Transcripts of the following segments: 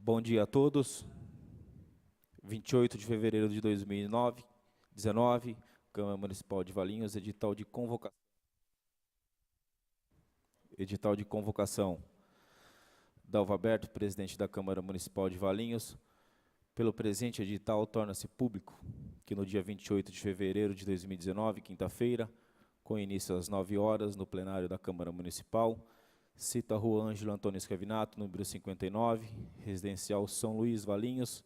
Bom dia a todos. 28 de fevereiro de 2019, Câmara Municipal de Valinhos, edital de convocação. Dalvaberto, presidente da Câmara Municipal de Valinhos. Pelo presente edital, torna-se público que no dia 28 de fevereiro de 2019, quinta-feira, com início às 9 horas, no plenário da Câmara Municipal, cita Rua Ângelo Antônio Escravinato, número 59, residencial São Luís, Valinhos,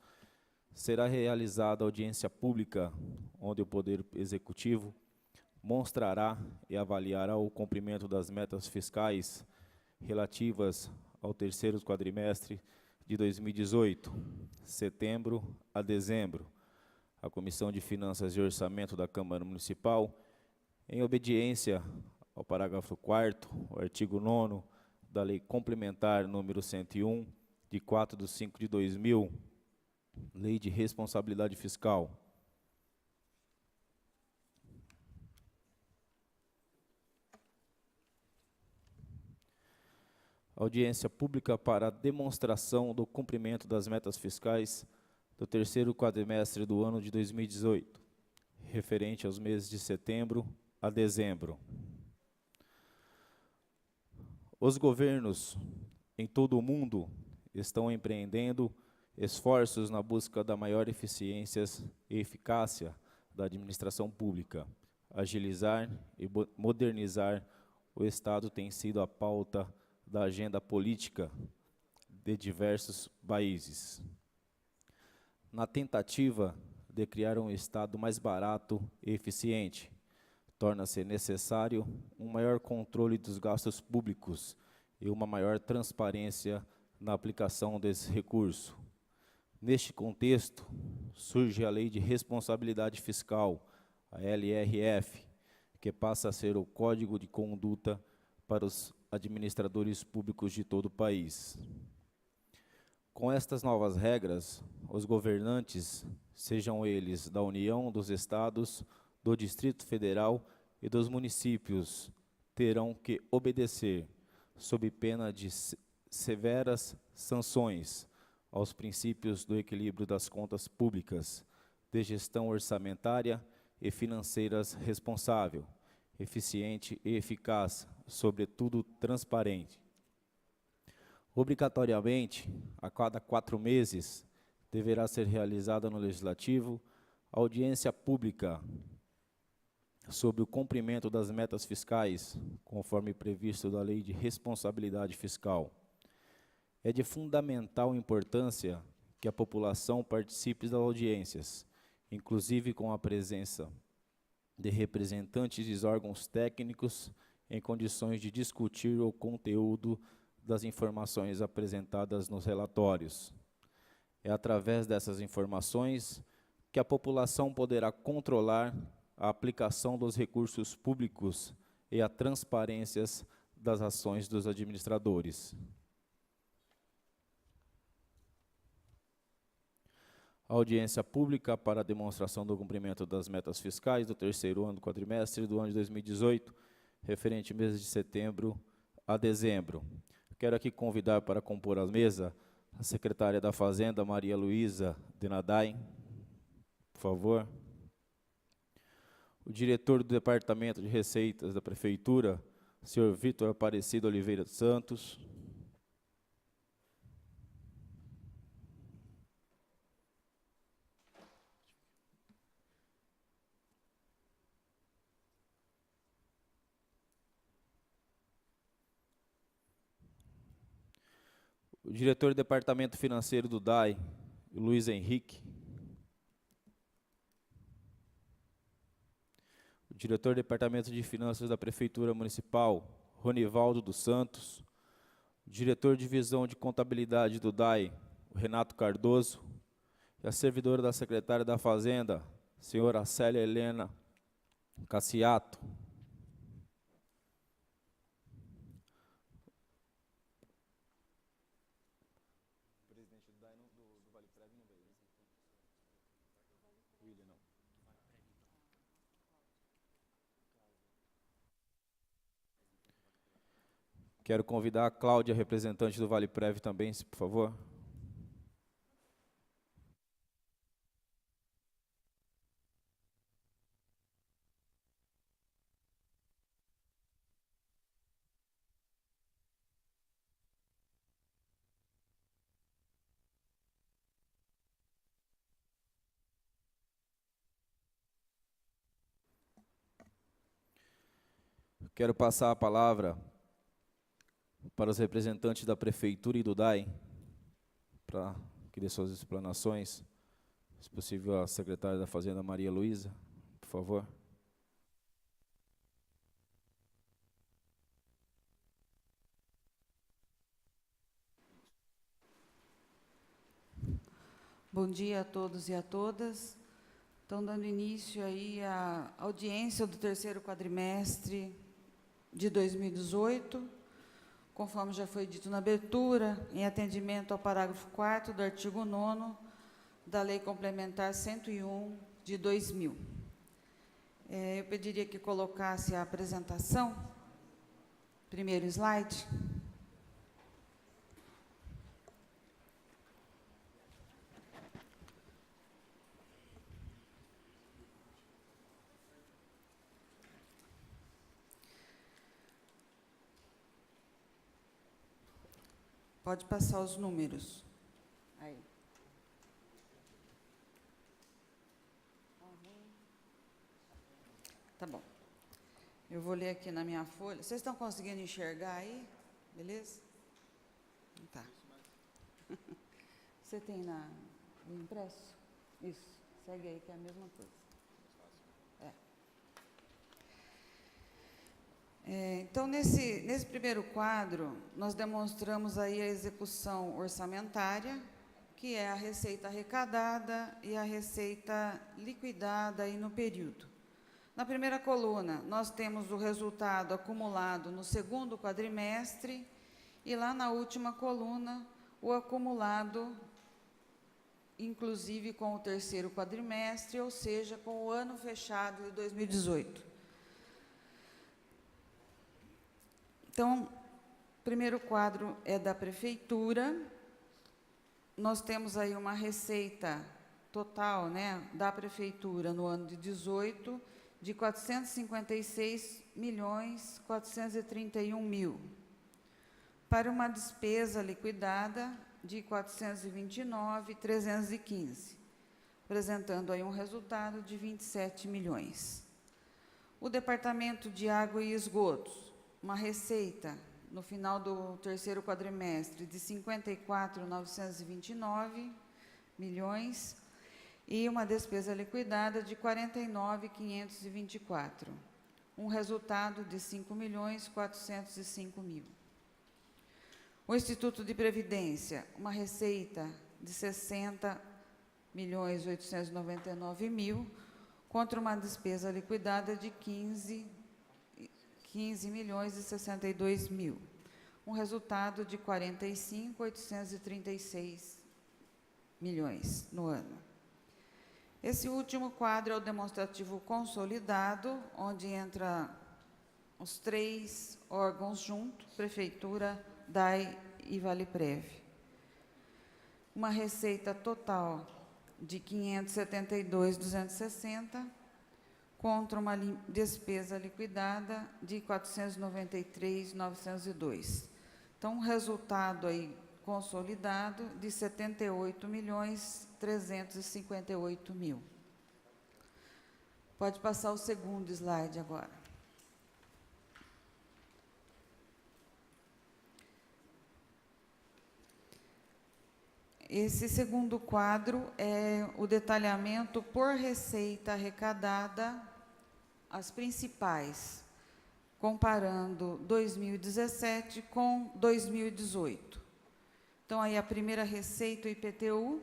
será realizada audiência pública, onde o Poder Executivo mostrará e avaliará o cumprimento das metas fiscais relativas ao terceiro quadrimestre de 2018, setembro a dezembro. A Comissão de Finanças e Orçamento da Câmara Municipal, em obediência ao parágrafo 4º, o artigo 9º da Lei Complementar número 101, de 4/5/2000, Lei de Responsabilidade Fiscal. Audiência pública para demonstração do cumprimento das metas fiscais do terceiro quadrimestre do ano de 2018, referente aos meses de setembro a dezembro. Os governos em todo o mundo estão empreendendo esforços na busca da maior eficiência e eficácia da administração pública. Agilizar e modernizar o Estado tem sido a pauta da agenda política de diversos países. Na tentativa de criar um Estado mais barato e eficiente, torna-se necessário um maior controle dos gastos públicos e uma maior transparência na aplicação desse recurso. Neste contexto, surge a Lei de Responsabilidade Fiscal, a LRF, que passa a ser o código de conduta para os administradores públicos de todo o país. Com estas novas regras, os governantes, sejam eles da União, dos Estados, do Distrito Federal e dos municípios, terão que obedecer, sob pena de severas sanções, aos princípios do equilíbrio das contas públicas, de gestão orçamentária e financeiras responsável, eficiente e eficaz, sobretudo transparente. Obrigatoriamente, a cada 4 meses, deverá ser realizada no Legislativo audiência pública sobre o cumprimento das metas fiscais, conforme previsto da Lei de Responsabilidade Fiscal. É de fundamental importância que a população participe das audiências, inclusive com a presença de representantes de órgãos técnicos em condições de discutir o conteúdo das informações apresentadas nos relatórios. É através dessas informações que a população poderá controlar a aplicação dos recursos públicos e a transparência das ações dos administradores. A audiência pública para a demonstração do cumprimento das metas fiscais do terceiro ano do quadrimestre do ano de 2018, referente mês de setembro a dezembro. Quero aqui convidar para compor a mesa a secretária da Fazenda, Maria Luísa Denadai, por favor. O diretor do Departamento de Receitas da Prefeitura, senhor Vitor Aparecido Oliveira dos Santos. O diretor do Departamento Financeiro do DAI, Luiz Henrique. O diretor do Departamento de Finanças da Prefeitura Municipal, Ronivaldo dos Santos. O diretor de Divisão de Contabilidade do DAI, Renato Cardoso. E a servidora da Secretária da Fazenda, senhora Célia Helena Cassiato. Quero convidar a Cláudia, representante do Vale Prev também, por favor. Quero passar a palavra para os representantes da Prefeitura e do DAI, para que dê suas explanações. Se possível, a secretária da Fazenda, Maria Luísa, por favor. Bom dia a todos e a todas. Estão dando início aí à audiência do terceiro quadrimestre de 2018, conforme já foi dito na abertura, em atendimento ao parágrafo 4º do artigo 9º da Lei Complementar 101 de 2000. Eu pediria que colocasse a apresentação, primeiro slide. Pode passar os números. Aí. Tá bom. Eu vou ler aqui na minha folha. Vocês estão conseguindo enxergar aí? Beleza? Tá. Você tem no impresso? Isso. Segue aí, que é a mesma coisa. Então, nesse primeiro quadro, nós demonstramos aí a execução orçamentária, que é a receita arrecadada e a receita liquidada aí no período. Na primeira coluna, nós temos o resultado acumulado no segundo quadrimestre e lá na última coluna, o acumulado, inclusive com o terceiro quadrimestre, ou seja, com o ano fechado de 2018. Então, o primeiro quadro é da Prefeitura. Nós temos aí uma receita total, né, da Prefeitura no ano de 18 de 456.431.000, para uma despesa liquidada de 429.315, apresentando aí um resultado de 27 milhões. O Departamento de Água e Esgotos, uma receita no final do terceiro quadrimestre de 54.929 milhões e uma despesa liquidada de 49.524, um resultado de 5.405.000. O Instituto de Previdência, uma receita de 60.899.000 contra uma despesa liquidada de 15.062.000, um resultado de 45.836 milhões no ano. Esse último quadro é o demonstrativo consolidado, onde entra os três órgãos juntos, Prefeitura, DAI e Valeprev. Uma receita total de 572.260, contra uma despesa liquidada de 493.902. Então, um resultado aí consolidado de 78.358.000. Pode passar o segundo slide agora. Esse segundo quadro é o detalhamento por receita arrecadada, as principais, comparando 2017 com 2018. Então, aí a primeira receita, o IPTU,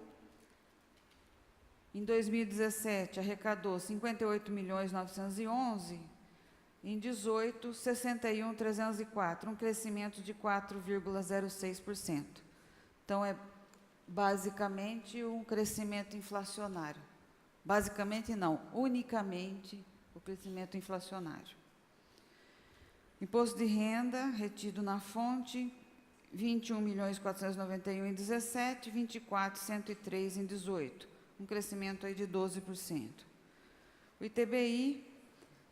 em 2017 arrecadou 58.911.000, em 18, 61.304, um crescimento de 4,06%. Então, é basicamente um crescimento inflacionário. Basicamente não, unicamente o crescimento inflacionário. Imposto de renda retido na fonte, 21.491.000 em 17, 24.103 em 18, um crescimento aí de 12%. O ITBI,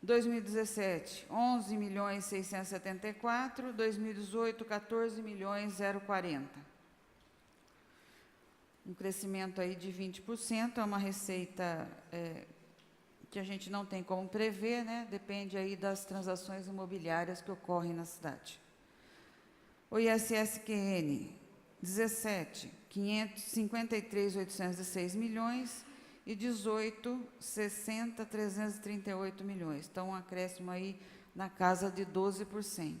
2017, 11.674.000, 2018, 14.040.000. Um crescimento aí de 20%, é uma receita que a gente não tem como prever, né? Depende aí das transações imobiliárias que ocorrem na cidade. O ISSQN, 17, 553.806 milhões e 18, 60.338 milhões. Então, um acréscimo aí na casa de 12%.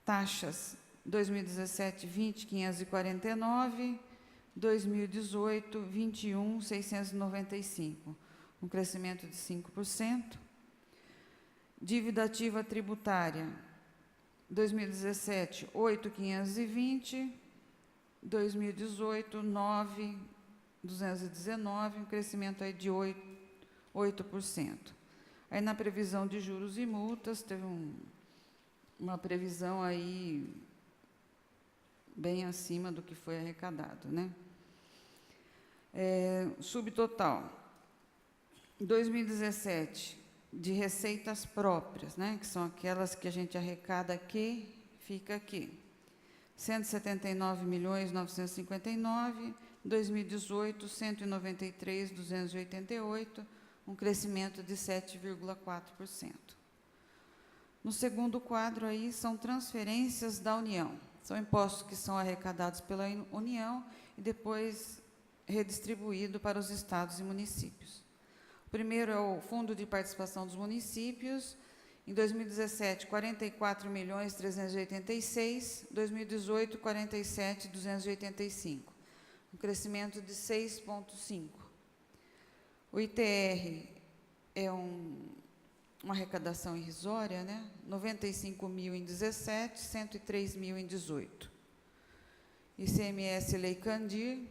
Taxas, 2017, 20, 549, 2018, 21, 695, um crescimento de 5%. Dívida ativa tributária, 2017, 8.520, 2018, 9.219, um crescimento aí de 8%. Aí, na previsão de juros e multas, teve uma previsão aí bem acima do que foi arrecadado, né? Subtotal, 2017, de receitas próprias, né, que são aquelas que a gente arrecada aqui, fica aqui, 179.959.000, 2018, 193.288, um crescimento de 7,4%. No segundo quadro aí são transferências da União. São impostos que são arrecadados pela União e depois redistribuídos para os estados e municípios. O primeiro é o Fundo de Participação dos Municípios. Em 2017, 44.386.000, 2018, 47.285, um crescimento de 6,5%. O ITR é uma arrecadação irrisória, né? 95.000 em 17, 103.000 em 18. ICMS Lei Candir,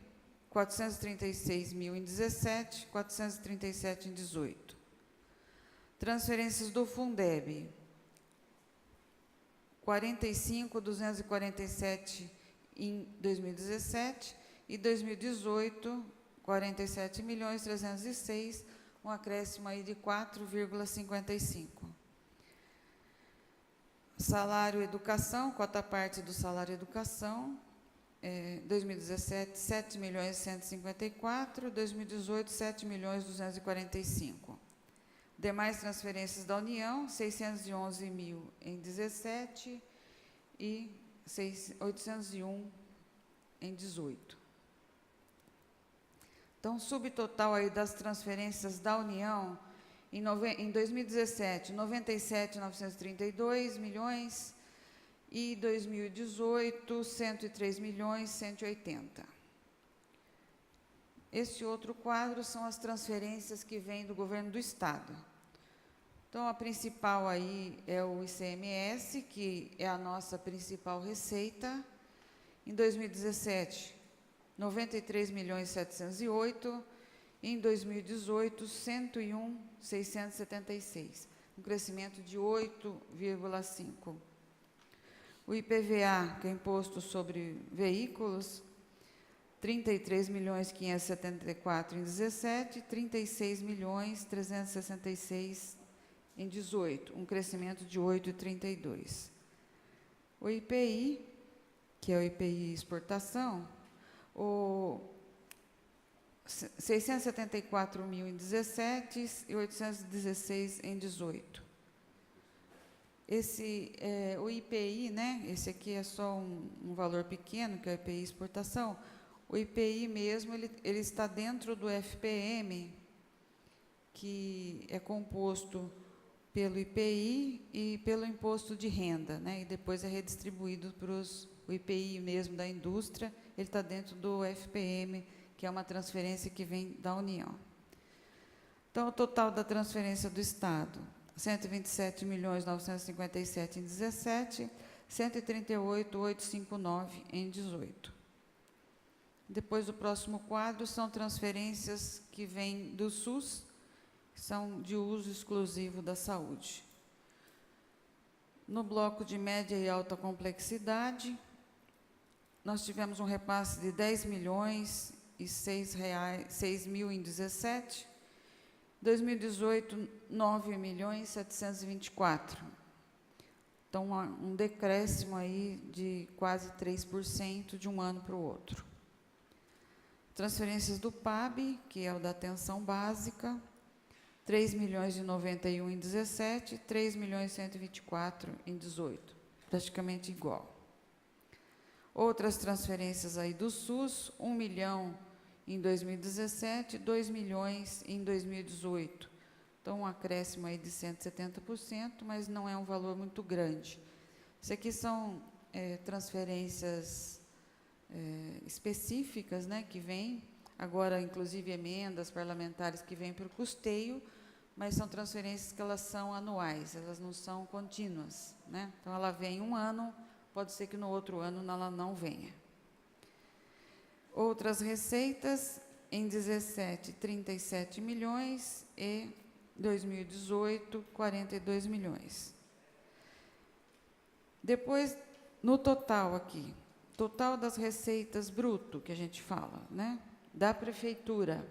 436.000 em 17, 437 em 18. Transferências do Fundeb, 45.247 em 2017 e 2018, 47.306, um acréscimo aí de 4,55. Salário educação, cota parte do salário educação, 2017, 7.154.000, 2018, 7.245.000. Demais transferências da União, 611.000 em 17 e 801 em 18. Então, subtotal aí das transferências da União, em 2017, 97.932 milhões e 2018, 103.180. Este outro quadro são as transferências que vêm do governo do Estado. Então, a principal aí é o ICMS, que é a nossa principal receita. Em 2017, 93.708.000, em 2018, 101.676, um crescimento de 8,5%. O IPVA, que é Imposto sobre Veículos, 33.574.000 em 17, 36.366.000 em 18, um crescimento de 8,32%. O IPI, que é o IPI exportação, 674.000 em 17 e 816 em 18. O IPI, né, esse aqui é só um valor pequeno, que é o IPI exportação. O IPI mesmo, ele está dentro do FPM, que é composto pelo IPI e pelo imposto de renda, né, e depois é redistribuído para o IPI mesmo da indústria, ele está dentro do FPM, que é uma transferência que vem da União. Então, o total da transferência do Estado, 127.957.000 em 17, 138.859 em 18. Depois, o próximo quadro são transferências que vêm do SUS, que são de uso exclusivo da saúde. No bloco de média e alta complexidade, nós tivemos um repasse de 10.006.000 em 17, 2018, 9.724.000. Então, um decréscimo aí de quase 3% de um ano para o outro. Transferências do PAB, que é o da atenção básica, 3.091.000 em 17, 3.124.000 em 18, praticamente igual. Outras transferências aí do SUS, 1 milhão em 2017, 2 milhões em 2018. Então, um acréscimo aí de 170%, mas não é um valor muito grande. Isso aqui são transferências específicas, né, que vêm, agora, inclusive, emendas parlamentares que vêm para o custeio, mas são transferências que elas são anuais, elas não são contínuas, né? Então, ela vem um ano, pode ser que no outro ano ela não venha. Outras receitas, em 17, 37 milhões e 2018, 42 milhões. Depois, no total aqui, total das receitas bruto, que a gente fala, né? Da prefeitura,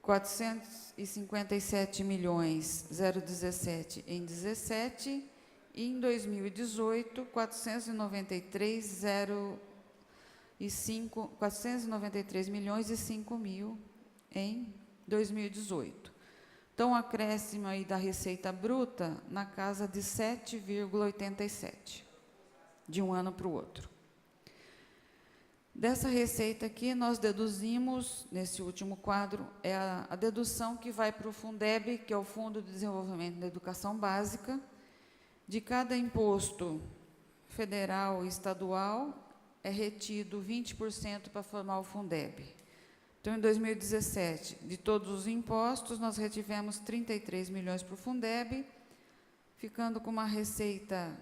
457 milhões 017 em 17, e em 2018, 493 milhões e 5 mil em 2018. Então, um acréscimo aí da receita bruta na casa de 7,87, de um ano para o outro. Dessa receita aqui, nós deduzimos, nesse último quadro, é a dedução que vai para o Fundeb, que é o Fundo de Desenvolvimento da Educação Básica. De cada imposto federal e estadual, é retido 20% para formar o Fundeb. Então, em 2017, de todos os impostos, nós retivemos 33 milhões para o Fundeb, ficando com uma receita,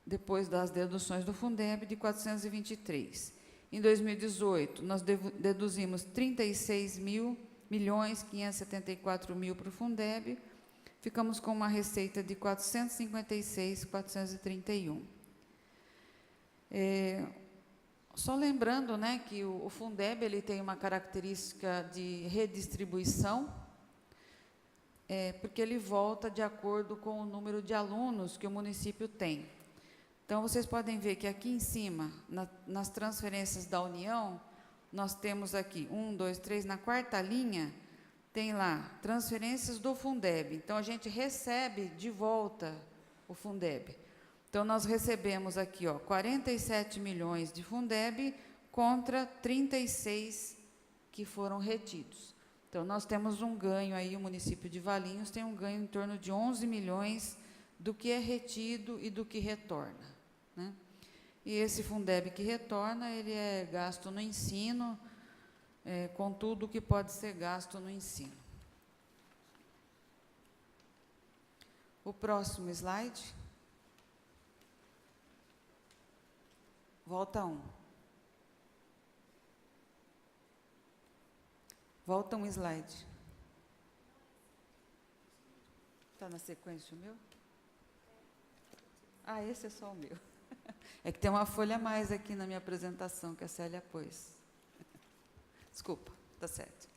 depois das deduções do Fundeb, de 423. Em 2018, nós deduzimos 36.574.000 para o Fundeb, ficamos com uma receita de 456.431. Só lembrando, né, que o Fundeb ele tem uma característica de redistribuição, porque ele volta de acordo com o número de alunos que o município tem. Então, vocês podem ver que aqui em cima, nas transferências da União, nós temos aqui 1, 2, 3, na quarta linha, tem lá, transferências do Fundeb. Então, a gente recebe de volta o Fundeb. Então, nós recebemos aqui, 47 milhões de Fundeb contra 36 que foram retidos. Então, nós temos um ganho aí, o município de Valinhos tem um ganho em torno de 11 milhões do que é retido e do que retorna, né? E esse Fundeb que retorna, ele é gasto no ensino, com tudo que pode ser gasto no ensino. O próximo slide. Volta um. Volta um slide. Está na sequência o meu? Ah, esse é só o meu. É que tem uma folha a mais aqui na minha apresentação, que a Célia pôs. Desculpa, está certo.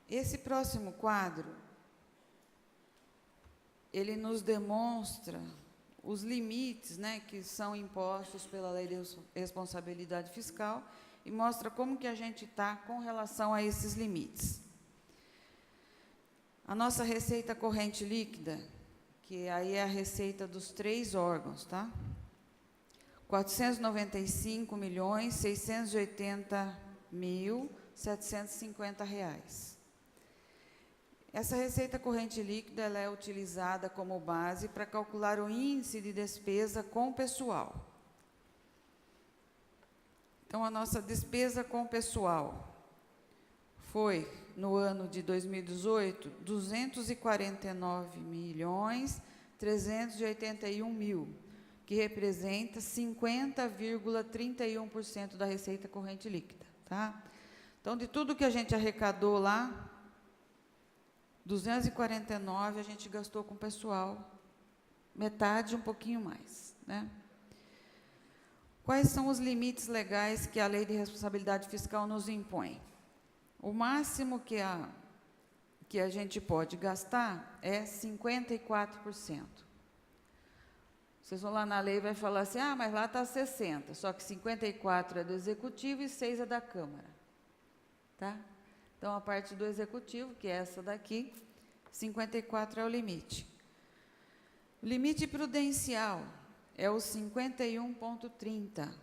Esse próximo quadro, ele nos demonstra os limites, né, que são impostos pela Lei de Responsabilidade Fiscal e mostra como que a gente está com relação a esses limites. A nossa receita corrente líquida, que aí é a receita dos 3 órgãos, tá? R$ 495.680.750. Essa receita corrente líquida ela é utilizada como base para calcular o índice de despesa com pessoal. Então, a nossa despesa com pessoal foi, no ano de 2018, 249.381.000, que representa 50,31% da receita corrente líquida, tá? Então, de tudo que a gente arrecadou lá, 249 a gente gastou com pessoal, metade, um pouquinho mais, né? Quais são os limites legais que a Lei de Responsabilidade Fiscal nos impõe? O máximo que a gente pode gastar é 54%. Vocês vão lá na lei e vai falar assim, ah, mas lá está 60, só que 54 é do Executivo e 6 é da Câmara. Tá? Então, a parte do Executivo, que é essa daqui, 54 é o limite. O limite prudencial é o 51,30.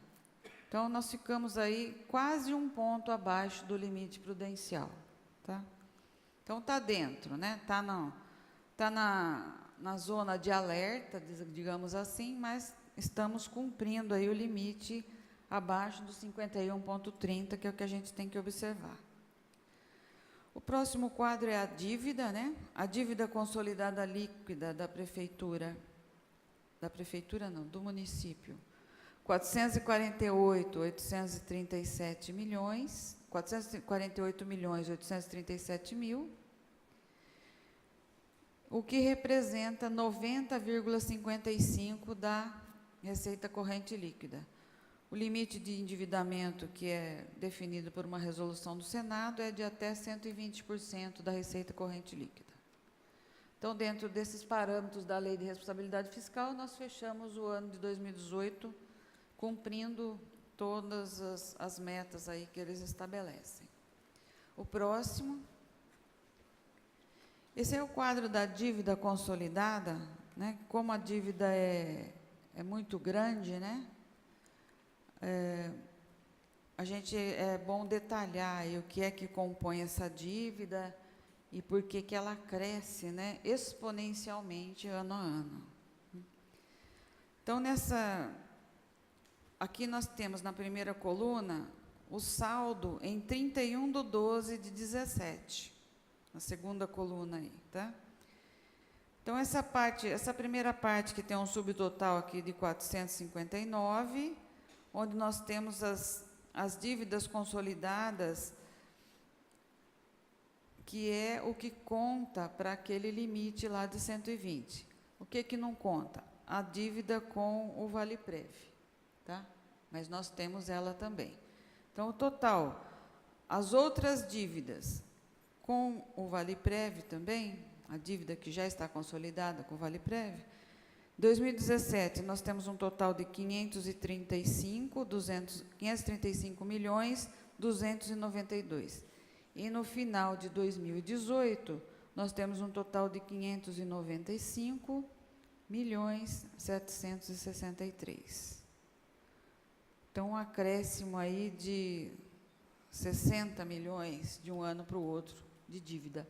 Então, nós ficamos aí quase um ponto abaixo do limite prudencial. Tá? Então, está dentro, né? Está na zona de alerta, digamos assim, mas estamos cumprindo aí o limite abaixo do 51,30, que é o que a gente tem que observar. O próximo quadro é a dívida, né? A dívida consolidada líquida da prefeitura, do município, 448.837 milhões, 448.837 mil, o que representa 90,55% da receita corrente líquida. O limite de endividamento, que é definido por uma resolução do Senado, é de até 120% da receita corrente líquida. Então, dentro desses parâmetros da Lei de Responsabilidade Fiscal, nós fechamos o ano de 2018 cumprindo todas as metas aí que eles estabelecem. O próximo. Esse é o quadro da dívida consolidada, né? Como a dívida é muito grande, né? É bom detalhar aí o que é que compõe essa dívida e por que que ela cresce, né? Exponencialmente ano a ano. Então, aqui nós temos na primeira coluna o saldo em 31/12/17. Na segunda coluna aí, tá? Então, essa primeira parte que tem um subtotal aqui de 459, onde nós temos as dívidas consolidadas, que é o que conta para aquele limite lá de 120. O que não conta? A dívida com o Vale-Prev, tá? Mas nós temos ela também. Então, o total, as outras dívidas com o Vale-Prev também, a dívida que já está consolidada com o Vale-Prev, 2017, nós temos um total de 535.292. E no final de 2018, nós temos um total de 595.763. Então, um acréscimo aí de 60 milhões de um ano para o outro de dívida.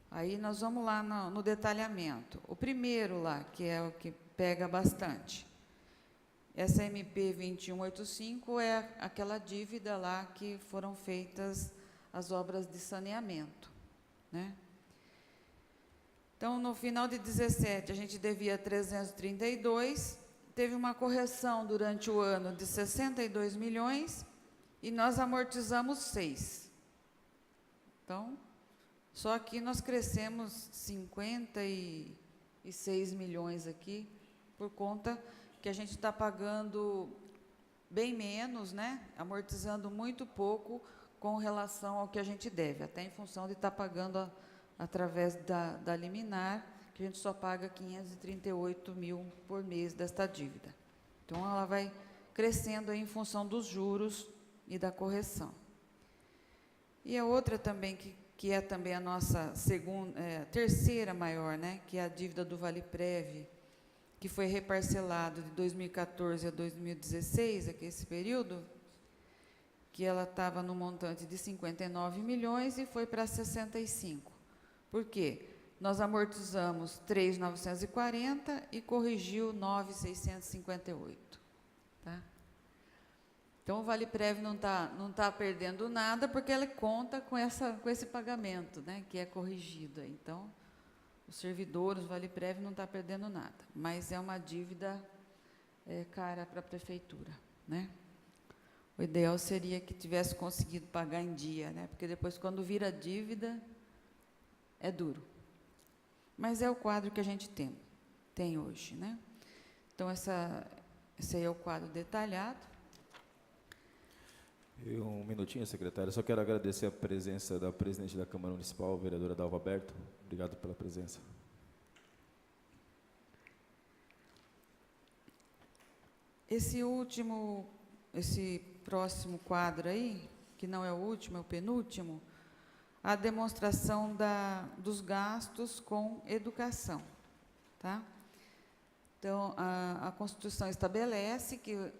Aí nós vamos lá no detalhamento. O primeiro lá, que é o que pega bastante. Essa MP 2185 é aquela dívida lá que foram feitas as obras de saneamento, né? Então, no final de 17, a gente devia 332, teve uma correção durante o ano de 62 milhões e nós amortizamos 6. Então, só aqui nós crescemos 56 milhões aqui, por conta que a gente está pagando bem menos, né? Amortizando muito pouco com relação ao que a gente deve, até em função de estar pagando através da liminar, que a gente só paga 538 mil por mês desta dívida. Então, ela vai crescendo aí em função dos juros e da correção. E a outra também, que é também a nossa terceira maior, né, que é a dívida do Vale-Prev, que foi reparcelado de 2014 a 2016, aqui esse período, que ela estava no montante de 59 milhões e foi para 65. Por quê? Nós amortizamos 3.940 e corrigiu 9.658. Tá? Então, o Vale-Prev não tá perdendo nada, porque ele conta com esse pagamento, né, que é corrigido. Então, os servidores, o Vale-Prev não está perdendo nada, mas é uma dívida cara para a prefeitura, né? O ideal seria que tivesse conseguido pagar em dia, né? Porque depois, quando vira dívida, é duro. Mas é o quadro que a gente tem hoje, né? Então, esse aí é o quadro detalhado. Um minutinho, secretário. Só quero agradecer a presença da presidente da Câmara Municipal, vereadora Dalva Berto. Obrigado pela presença. Esse próximo quadro aí, que não é o último, é o penúltimo, a demonstração dos gastos com educação, tá? Então, a Constituição estabelece que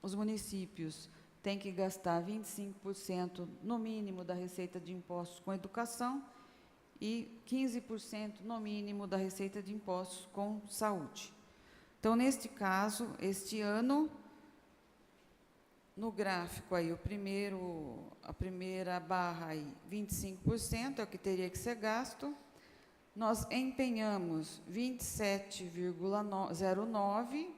os municípios têm que gastar 25% no mínimo da receita de impostos com educação e 15% no mínimo da receita de impostos com saúde. Então, neste caso, este ano, no gráfico aí, a primeira barra aí, 25% é o que teria que ser gasto. Nós empenhamos 27,09,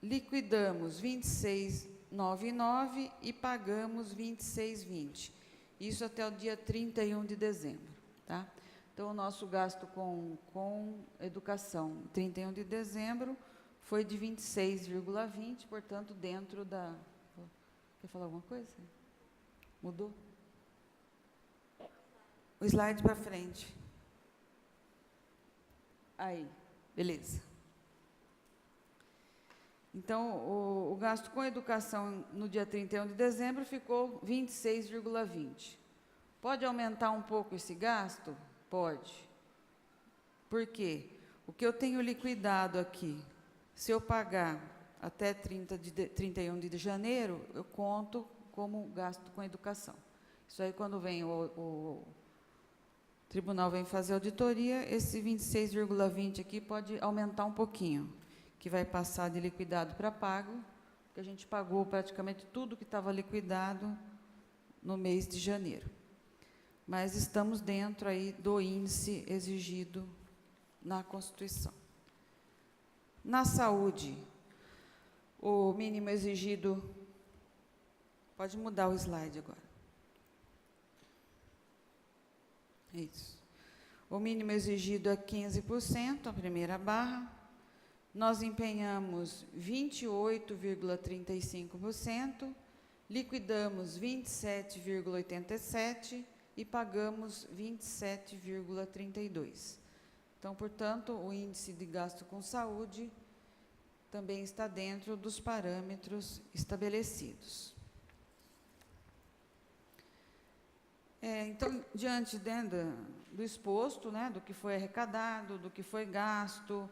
liquidamos 26,99 e pagamos 26,20. Isso até o dia 31 de dezembro, tá? Então, o nosso gasto com educação, 31 de dezembro, foi de 26,20, portanto, dentro da... Quer falar alguma coisa? Mudou? O slide para frente. Aí, beleza. Então, o gasto com educação no dia 31 de dezembro ficou 26,20. Pode aumentar um pouco esse gasto? Pode. Por quê? O que eu tenho liquidado aqui, se eu pagar até 31 de janeiro, eu conto como gasto com educação. Isso aí, quando vem o tribunal vem fazer auditoria, esse 26,20 aqui pode aumentar um pouquinho, que vai passar de liquidado para pago, porque a gente pagou praticamente tudo que estava liquidado no mês de janeiro. Mas estamos dentro aí do índice exigido na Constituição. Na saúde, o mínimo exigido... Pode mudar o slide agora. Isso. O mínimo exigido é 15%, a primeira barra. Nós empenhamos 28,35%, liquidamos 27,87% e pagamos 27,32%. Então, portanto, o índice de gasto com saúde também está dentro dos parâmetros estabelecidos. Então, diante do exposto, né, do que foi arrecadado, do que foi gasto,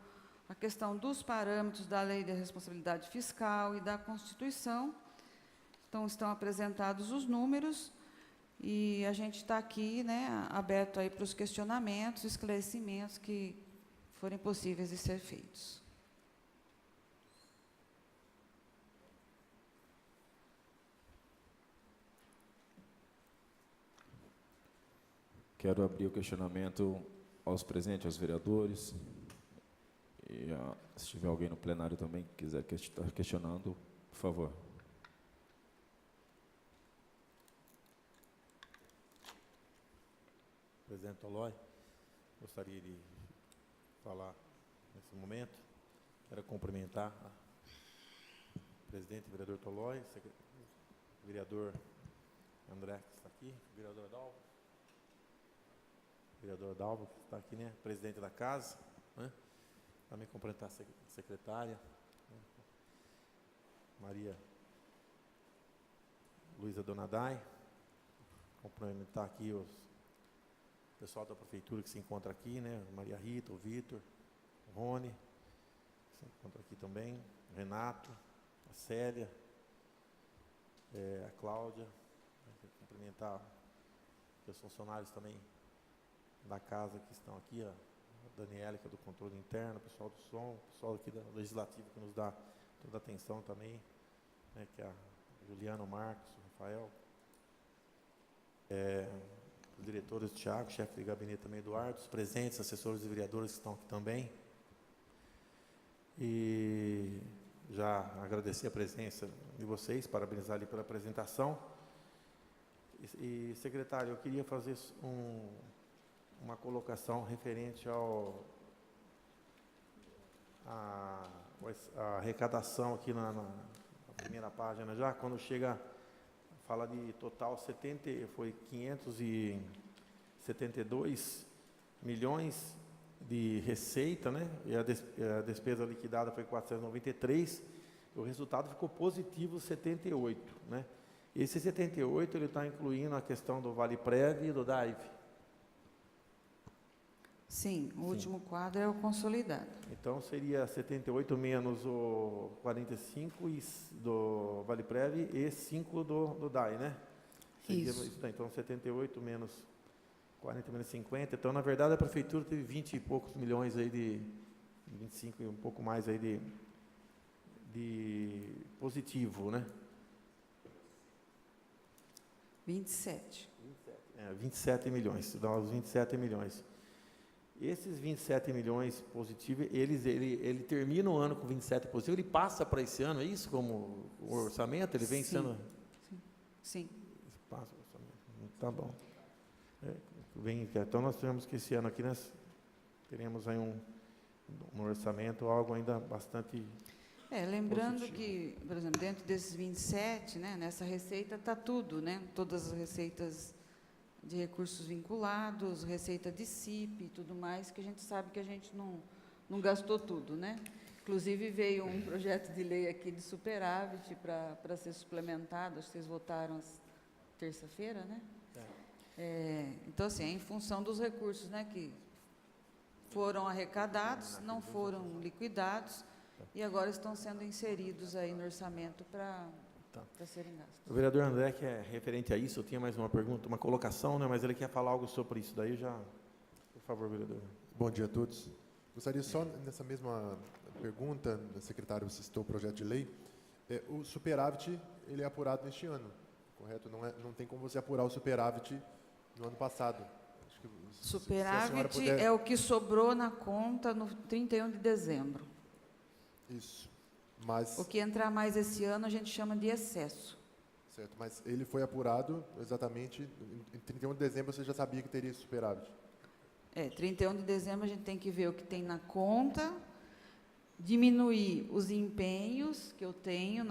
a questão dos parâmetros da Lei da Responsabilidade Fiscal e da Constituição, então, estão apresentados os números e a gente está aqui, né, aberto aí para os questionamentos, esclarecimentos que forem possíveis de ser feitos. Quero abrir o questionamento aos presentes, aos vereadores. E se tiver alguém no plenário também que quiser estar questionando, por favor. Presidente Tolói, gostaria de falar nesse momento. Quero cumprimentar o presidente, o vereador Tolói, o vereador André, que está aqui, o vereador Dalvo, que está aqui, né, presidente da casa, né? Também cumprimentar a secretária, né? Maria Luísa Donadai, cumprimentar aqui o pessoal da prefeitura que se encontra aqui, né? Maria Rita, o Vitor, o Rony, que se encontra aqui também, o Renato, a Célia, a Cláudia, né? Cumprimentar os funcionários também da casa que estão aqui, a Daniela, que é do controle interno, o pessoal do som, o pessoal aqui da legislativa que nos dá toda a atenção também, né? Que é a Juliana, o Marcos, o Rafael, os diretores, o Thiago, chefe de gabinete também, Eduardo, os presentes, assessores e vereadores que estão aqui também. E já agradecer a presença de vocês, parabenizar ali pela apresentação. E secretário, eu queria fazer uma colocação referente à arrecadação aqui na primeira página já, quando chega, fala de total foi 572 milhões de receita, né? E a despesa liquidada foi 493, o resultado ficou positivo 78, né? Esse 78 ele está incluindo a questão do ValePrev e do DAIV. Sim, o último quadro é o consolidado. Então seria 78 menos o 45 do ValePrev e 5 do DAI, né? Seria Isso. Então 78 menos 40 menos 50. Então, na verdade, a prefeitura teve 20 e poucos milhões aí 25 e um pouco mais aí de positivo, né? 27. 27 milhões, dá os 27 milhões. Esses 27 milhões positivos, ele termina o ano com 27 positivo, ele passa para esse ano, é isso como o orçamento? Ele vem Sim. sendo... Sim. Passa o orçamento, tá bom. Então, nós temos que esse ano aqui, nós teremos aí um orçamento, algo ainda bastante... Lembrando positivo. que, por exemplo, dentro desses 27, né, nessa receita está tudo, né? Todas as receitas de recursos vinculados, receita de CIP e tudo mais, que a gente sabe que a gente não gastou tudo, né? Inclusive, veio um projeto de lei aqui de superávit para ser suplementado, acho que vocês votaram terça-feira, né? Então, assim, é em função dos recursos, né, que foram arrecadados, não foram liquidados, e agora estão sendo inseridos aí no orçamento para serem gastos. O vereador André, que é referente a isso, eu tinha mais uma pergunta, uma colocação, né, mas ele quer falar algo sobre isso daí, já... Por favor, vereador. Bom dia a todos. Gostaria só, nessa mesma pergunta, secretário, você citou o projeto de lei, o superávit, ele é apurado neste ano, correto? Não tem como você apurar o superávit no ano passado. Acho que, Superávit puder... é o que sobrou na conta no 31 de dezembro. Isso. Mas, O que entrar mais esse ano a gente chama de excesso. certo, mas ele foi apurado exatamente, em 31 de dezembro você já sabia que teria esse superávit. 31 de dezembro a gente tem que ver o que tem na conta, diminuir os empenhos que eu tenho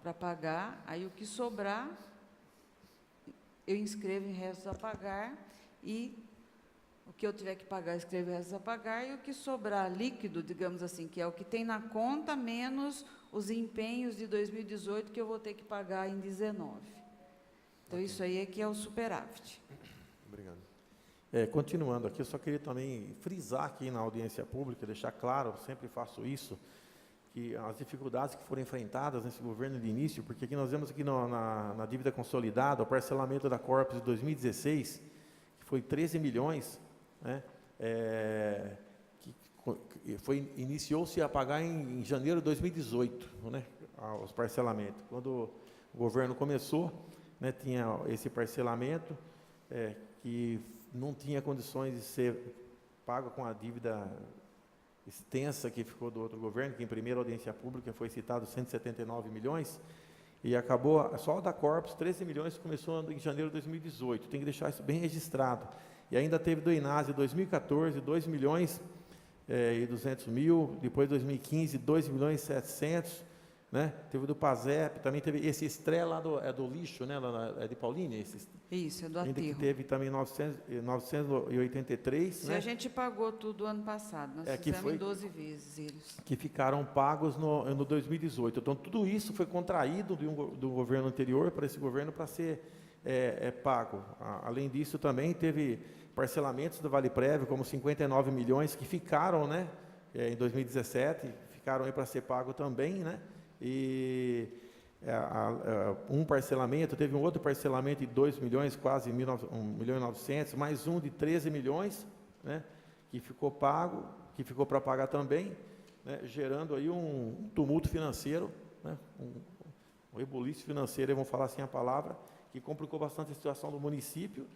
para pagar, aí o que sobrar, eu inscrevo em restos a pagar, e o que eu tiver que pagar, eu escrevo em restos a pagar, e o que sobrar líquido, digamos assim, que é o que tem na conta, menos os empenhos de 2018 que eu vou ter que pagar em 19. Então, isso aí é que é o superávit. Obrigado. Continuando aqui, eu só queria também frisar aqui na audiência pública, deixar claro, eu sempre faço isso, que as dificuldades que foram enfrentadas nesse governo de início, porque aqui nós vemos aqui na dívida consolidada, o parcelamento da Corpus de 2016, que foi 13 milhões, né, iniciou-se a pagar em janeiro de 2018, né, os parcelamentos. Quando o governo começou, né, tinha esse parcelamento, que não tinha condições de ser pago com a dívida extensa que ficou do outro governo, que em primeira audiência pública foi citado 179 milhões, e acabou, só da Corpus, 13 milhões, começou em janeiro de 2018, tem que deixar isso bem registrado. E ainda teve do INASE 2014, 2 milhões e 200 mil, depois 2015, 2 milhões e 700, né? Teve do PASEP, também teve esse Estrela lá do lixo, né? É de Paulínia, Isso, é do ainda que aterro. teve também 983, Se né? a gente pagou tudo ano passado, nós que fizemos foi- em 12 vezes eles. Que ficaram pagos no 2018. Então, tudo isso foi contraído do governo anterior para esse governo para ser pago. Além disso, também teve parcelamentos do ValePrev, como 59 milhões, que ficaram, né, em 2017, ficaram aí para ser pago também, né? E um parcelamento, teve um outro parcelamento de 2 milhões, quase 1 milhão e 900, mais um de 13 milhões, né, que ficou pago, que ficou para pagar também, né, gerando aí um tumulto financeiro, né, um rebuliço financeiro, vamos falar assim a palavra, que complicou bastante a situação do município,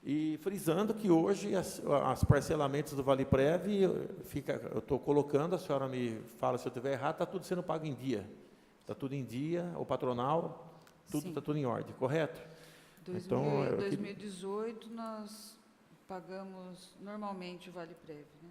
e frisando que hoje as parcelamentos do ValePrev, eu estou colocando, a senhora me fala se eu estiver errado, está tudo sendo pago em dia. Está tudo em dia, o patronal, tudo Sim. está tudo em ordem, correto? 2018, nós pagamos normalmente o ValePrev, né?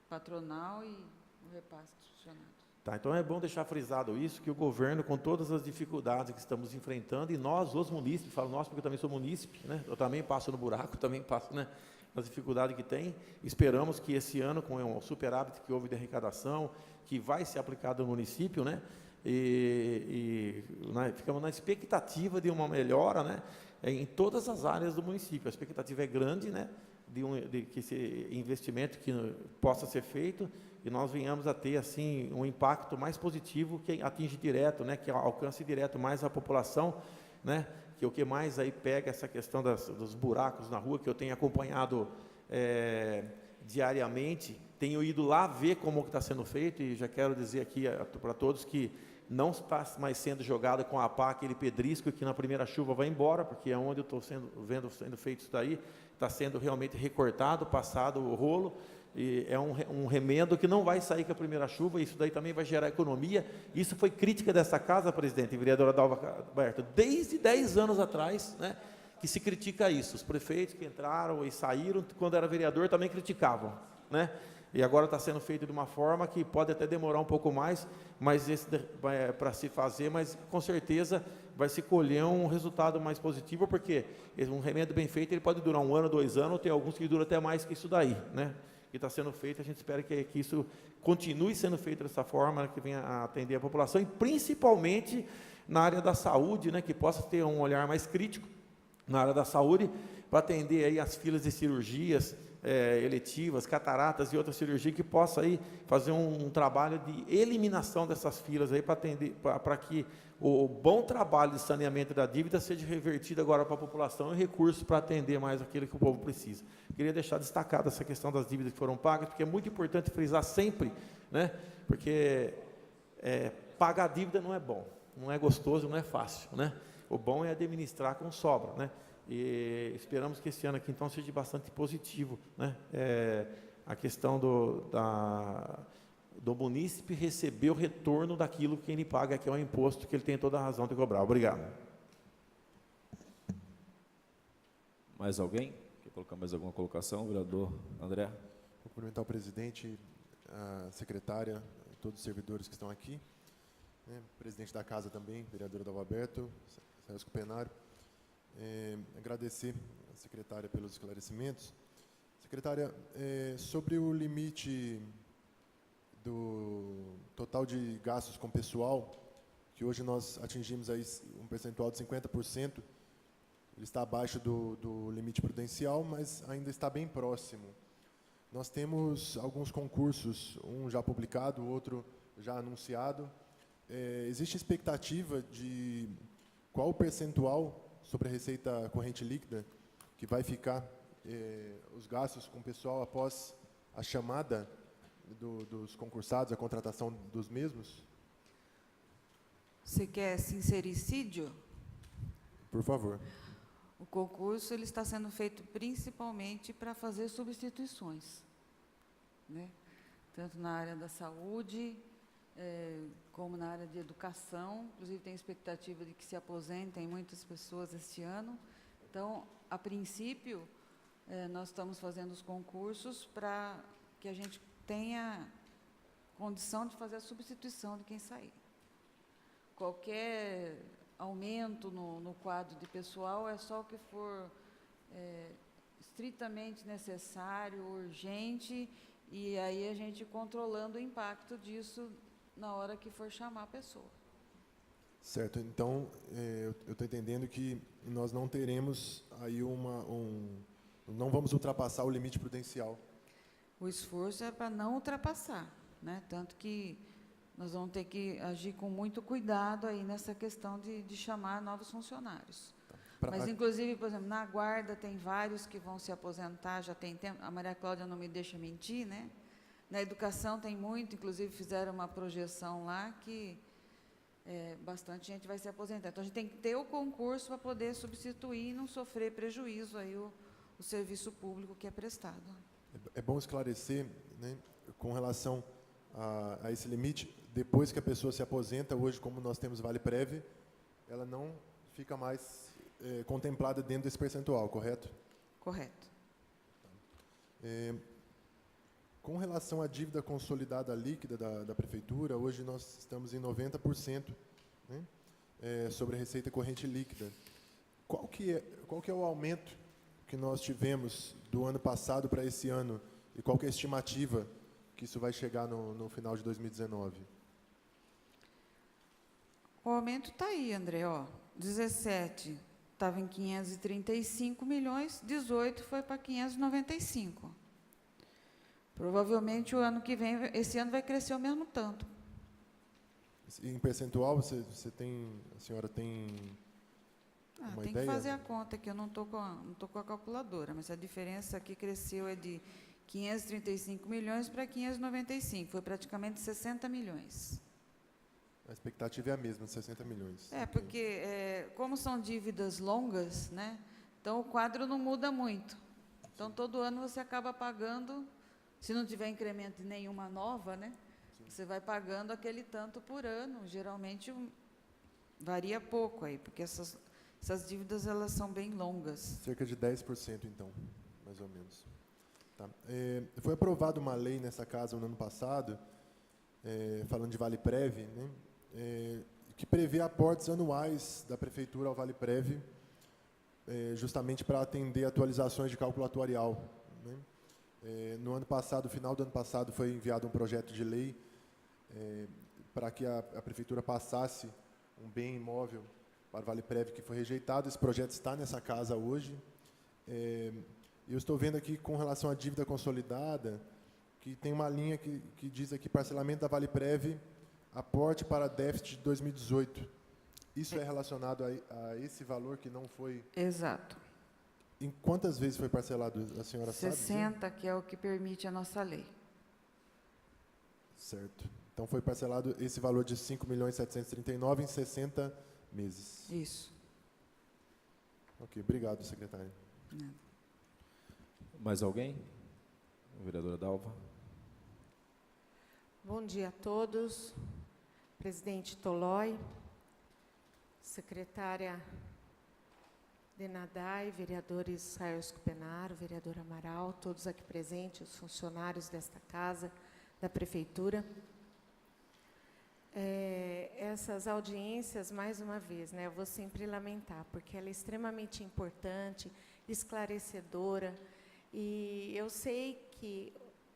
Patronal e o repasse dos funcionários. Tá, então é bom deixar frisado isso, que o governo, com todas as dificuldades que estamos enfrentando, e nós, os munícipes, falo nós porque eu também sou munícipe, né? Eu também passo no buraco, também passo, né? as dificuldades que tem. Esperamos que esse ano, com o superávit que houve de arrecadação, que vai ser aplicado no município, né? Ficamos na expectativa de uma melhora, né, em todas as áreas do município. A expectativa é grande, né, de que esse investimento que possa ser feito e nós venhamos a ter assim um impacto mais positivo, que atinge direto, né, que alcance direto mais a população, né, que é o que mais aí pega essa questão dos buracos na rua, que eu tenho acompanhado diariamente. Tenho ido lá ver como está sendo feito, e já quero dizer aqui para todos que não está mais sendo jogado com a pá aquele pedrisco que na primeira chuva vai embora, porque é onde eu estou vendo sendo feito isso daí, está sendo realmente recortado, passado o rolo, e é um remendo que não vai sair com a primeira chuva. Isso daí também vai gerar economia. Isso foi crítica dessa casa, presidente e vereadora Dalva Alberto, desde 10 anos atrás, né, que se critica isso. Os prefeitos que entraram e saíram, quando era vereador, também criticavam, né? E agora está sendo feito de uma forma que pode até demorar um pouco mais, mas para se fazer, mas com certeza vai se colher um resultado mais positivo, porque um remédio bem feito ele pode durar 1 ano, 2 anos, tem alguns que duram até mais que isso daí, né? Que está sendo feito, a gente espera que isso continue sendo feito dessa forma, que venha a atender a população, e principalmente na área da saúde, né, que possa ter um olhar mais crítico na área da saúde, para atender aí as filas de cirurgias eletivas, cataratas e outras cirurgias, que possa aí fazer um trabalho de eliminação dessas filas aí, para atender, para que o bom trabalho de saneamento da dívida seja revertido agora para a população, e recursos para atender mais aquilo que o povo precisa. Queria deixar destacada essa questão das dívidas que foram pagas, porque é muito importante frisar sempre, né, porque pagar dívida não é bom, não é gostoso, não é fácil, né? O bom é administrar com sobra, né? E esperamos que esse ano aqui, então, seja bastante positivo, né? A questão do munícipe receber o retorno daquilo que ele paga, que é o imposto, que ele tem toda a razão de cobrar. Obrigado. Mais alguém? Quer colocar mais alguma colocação, vereador André? Vou cumprimentar o presidente, a secretária, todos os servidores que estão aqui, né? Presidente da casa também, vereadora Dalva Alberto, Celso Penário. Agradecer a secretária pelos esclarecimentos. Secretária, sobre o limite do total de gastos com pessoal, que hoje nós atingimos aí um percentual de 50%, ele está abaixo do limite prudencial, mas ainda está bem próximo. Nós temos alguns concursos, um já publicado, outro já anunciado. Existe expectativa de qual o percentual sobre a receita corrente líquida que vai ficar os gastos com o pessoal após a chamada dos concursados, a contratação dos mesmos? Você quer sincericídio? Por favor. O concurso ele está sendo feito principalmente para fazer substituições, né? Tanto na área da saúde, como na área de educação. Inclusive, tem expectativa de que se aposentem muitas pessoas este ano. Então, a princípio, nós estamos fazendo os concursos para que a gente tenha condição de fazer a substituição de quem sair. Qualquer aumento no quadro de pessoal é só o que for estritamente necessário, urgente, e aí a gente controlando o impacto disso na hora que for chamar a pessoa. Certo, então eu estou entendendo que nós não teremos aí não vamos ultrapassar o limite prudencial. O esforço é para não ultrapassar, né? Tanto que nós vamos ter que agir com muito cuidado aí nessa questão de chamar novos funcionários. Mas, inclusive, por exemplo, na guarda tem vários que vão se aposentar, já tem tempo, a Maria Cláudia não me deixa mentir, né? Na educação tem muito, inclusive fizeram uma projeção lá que bastante gente vai se aposentar. Então, a gente tem que ter o concurso para poder substituir e não sofrer prejuízo aí o serviço público que é prestado. É bom esclarecer, né, com relação a esse limite, depois que a pessoa se aposenta, hoje, como nós temos Vale Prévia, ela não fica mais contemplada dentro desse percentual, correto? Correto. Com relação à dívida consolidada líquida da Prefeitura, hoje nós estamos em 90%, né, sobre a receita corrente líquida. Qual que é o aumento que nós tivemos do ano passado para esse ano e qual que é a estimativa que isso vai chegar no final de 2019? O aumento está aí, André, ó. 17 estava em 535 milhões, 18 foi para 595. Provavelmente o ano que vem, esse ano vai crescer o mesmo tanto. Em percentual, a senhora tem uma Tem ideia? que fazer a conta, que eu não estou com a calculadora, mas a diferença aqui cresceu é de 535 milhões para 595, foi praticamente 60 milhões. A expectativa é a mesma, 60 milhões. Porque como são dívidas longas, né, então o quadro não muda muito. Então, todo ano você acaba pagando, se não tiver incremento de nenhuma nova, né, você vai pagando aquele tanto por ano. Geralmente varia pouco aí, porque essas dívidas elas são bem longas. Cerca de 10%, então, mais ou menos. Tá. Foi aprovada uma lei nessa casa no ano passado, falando de ValePrev, né, que prevê aportes anuais da Prefeitura ao ValePrev, justamente para atender atualizações de cálculo atuarial, né. No ano passado, no final do ano passado, foi enviado um projeto de lei para que a Prefeitura passasse um bem imóvel para o ValePrev, que foi rejeitado. Esse projeto está nessa casa hoje. Eu estou vendo aqui, com relação à dívida consolidada, que tem uma linha que diz aqui, parcelamento da ValePrev, aporte para déficit de 2018. Isso é relacionado a esse valor que não foi... Exato. Em quantas vezes foi parcelado, a senhora sabe? 60, que é o que permite a nossa lei. Certo. Então, foi parcelado esse valor de 5.739.000 em 60 meses. Isso. Ok, obrigado, secretária. Mais alguém? Vereadora Dalva. Bom dia a todos. Presidente Tolói, secretária Denadai, vereadores Rael Escupenaro, vereador Amaral, todos aqui presentes, os funcionários desta casa, da Prefeitura. Essas audiências, mais uma vez, né, eu vou sempre lamentar, porque ela é extremamente importante, esclarecedora, e eu sei que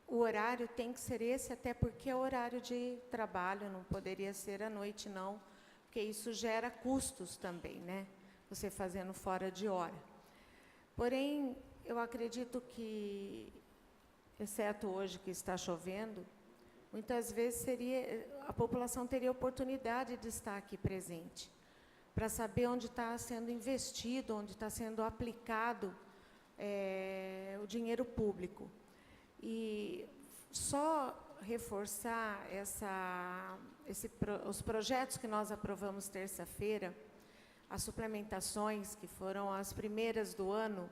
o horário tem que ser esse, até porque é horário de trabalho, não poderia ser à noite, não, porque isso gera custos também, né? Você fazendo fora de hora. Porém, eu acredito que, exceto hoje que está chovendo, muitas vezes a população teria oportunidade de estar aqui presente, para saber onde está sendo investido, onde está sendo aplicado o dinheiro público. E só reforçar os projetos que nós aprovamos terça-feira, as suplementações, que foram as primeiras do ano,